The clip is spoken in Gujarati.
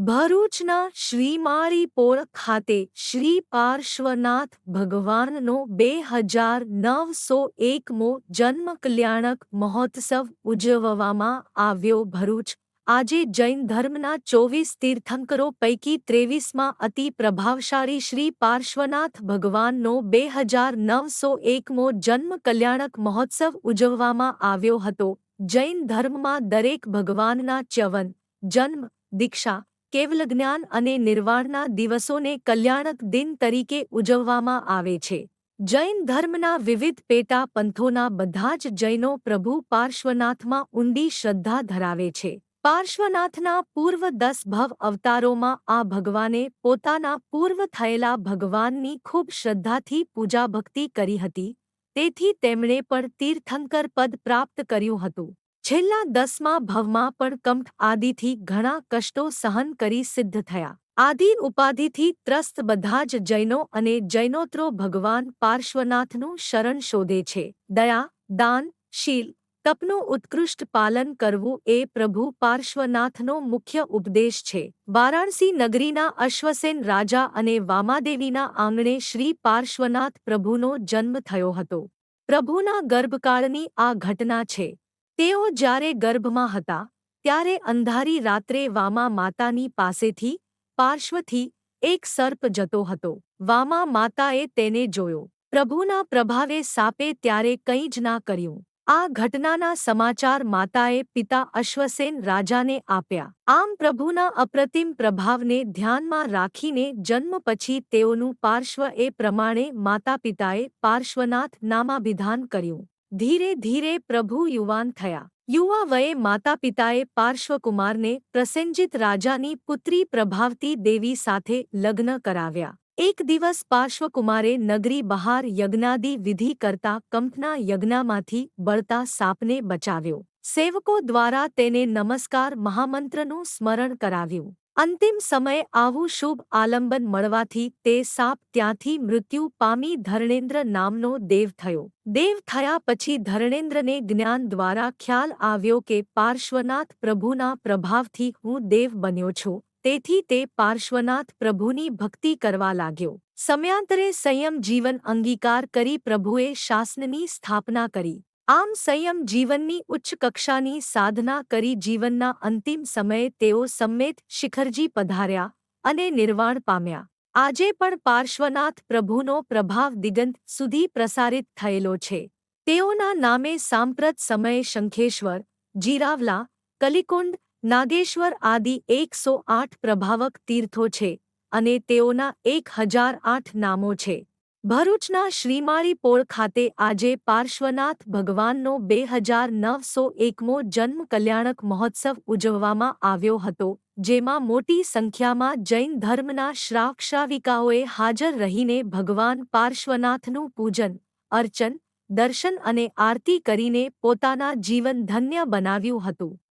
ભરૂચના શ્રીમાળીપોળ ખાતે શ્રી પાર્શ્વનાથ ભગવાનનો 2091મો જન્મ કલ્યાણક મહોત્સવ ઉજવવામાં આવ્યો. ભરૂચ આજે જૈન ધર્મના 24 તીર્થંકરો પૈકી 23માં અતિ પ્રભાવશાળી શ્રી પાર્શ્વનાથ ભગવાનનો 2091મો જન્મ કલ્યાણક મહોત્સવ ઉજવવામાં આવ્યો હતો. જૈન ધર્મમાં દરેક ભગવાનના ચ્યવન, જન્મ, દીક્ષા, કેવલજ્ઞાન અને નિર્વાણના દિવસોને કલ્યાણક દિન તરીકે ઉજવવામાં આવે છે. જૈન ધર્મના વિવિધ પેટા પંથોના બધા જ જૈનો પ્રભુ પાર્શ્વનાથમાં ઊંડી શ્રદ્ધા ધરાવે છે. પાર્શ્વનાથના પૂર્વ 10 ભવ અવતારોમાં આ ભગવાને પોતાના પૂર્વ થયેલા ભગવાનની ખૂબ શ્રદ્ધાથી પૂજાભક્તિ કરી હતી, તેથી તેમણે પણ તીર્થંકર પદ પ્રાપ્ત કર્યું હતું. છેલ્લા 10મા ભવમાં પણ કંઠ આદિથી ઘણા કષ્ટો સહન કરી સિદ્ધ થયા. આદિ ઉપાધિથી ત્રસ્ત બધા જ જૈનો અને જૈનોત્રો ભગવાન પાર્શ્વનાથનું શરણ શોધે છે. દયા, દાન, શીલ, તપનું ઉત્કૃષ્ટ પાલન કરવું એ પ્રભુ પાર્શ્વનાથનો મુખ્ય ઉપદેશ છે. વારાણસી નગરીના અશ્વસેન રાજા અને વામાદેવીના આંગણે શ્રી પાર્શ્વનાથ પ્રભુનો જન્મ થયો હતો. પ્રભુના ગર્ભકાળની આ ઘટના છે. તેઓ જ્યારે ગર્ભમાં હતા ત્યારે અંધારી રાત્રે વામા માતાની પાસેથી પાર્શ્વથી એક સર્પ જતો હતો. વામા માતાએ તેને જોયો. પ્રભુના પ્રભાવે સાપે ત્યારે કંઈ જ ના કર્યું. આ ઘટનાના સમાચાર માતાએ પિતા અશ્વસેન રાજાને આપ્યા. આમ પ્રભુના અપ્રતિમ પ્રભાવને ધ્યાનમાં રાખીને જન્મ પછી તેઓનું પાર્શ્વ એ પ્રમાણે માતા પિતાએ પાર્શ્વનાથ નામાભિધાન કર્યું. ધીરે ધીરે પ્રભુ યુવાન થયા. યુવા વયે માતા પિતાએ પાર્શ્વકુમારને પ્રસેનજીત રાજાની પુત્રી પ્રભાવતી દેવી સાથે લગ્ન કરાવ્યા. એક દિવસ પાર્શ્વકુમારે નગરી બહાર યજ્ઞાદિ વિધિ કરતા કંઠના યજ્ઞમાંથી બળતા સાપને બચાવ્યો. સેવકો દ્વારા તેને નમસ્કાર મહામંત્રનું સ્મરણ કરાવ્યું. અંતિમ સમયે આવું શુભ આલંબન મળવાથી તે સાપ ત્યાંથી મૃત્યુ પામી ધર્ણેન્દ્ર નામનો દેવ થયો. દેવ થયા પછી ધર્ણેન્દ્રને જ્ઞાન દ્વારા ખ્યાલ આવ્યો કે પાર્શ્વનાથ પ્રભુના પ્રભાવથી હું દેવ બન્યો છું, તેથી તે પાર્શ્વનાથ પ્રભુની ભક્તિ કરવા લાગ્યો. સમયાંતરે સંયમ જીવન અંગીકાર કરી પ્રભુએ શાસનની સ્થાપના કરી. આમ સંયમ જીવનની ઉચ્ચ કક્ષાની સાધના કરી જીવનના અંતિમ સમયે તેઓ સમ્મેત શિખરજી પધાર્યા અને નિર્વાણ પામ્યા. આજે પણ પાર્શ્વનાથ પ્રભુનો પ્રભાવ દિગંત સુધી પ્રસારિત થયેલો છે. તેઓના નામે સાંપ્રત સમયે શંખેશ્વર, જીરાવલા, કલિકુંડ, નાગેશ્વર આદિ 108 પ્રભાવક તીર્થો છે અને તેઓના 1008 નામો છે. ભરૂચના શ્રીમાળીપોળ ખાતે આજે પાર્શ્વનાથ ભગવાનનો 2091મો જન્મ કલ્યાણક મહોત્સવ ઉજવવામાં આવ્યો હતો, જેમાં મોટી સંખ્યામાં જૈન ધર્મના શ્રાવક શ્રાવિકાઓએ હાજર રહીને ભગવાન પાર્શ્વનાથનું પૂજન, અર્ચન, દર્શન અને આરતી કરીને પોતાના જીવન ધન્ય બનાવ્યું હતું.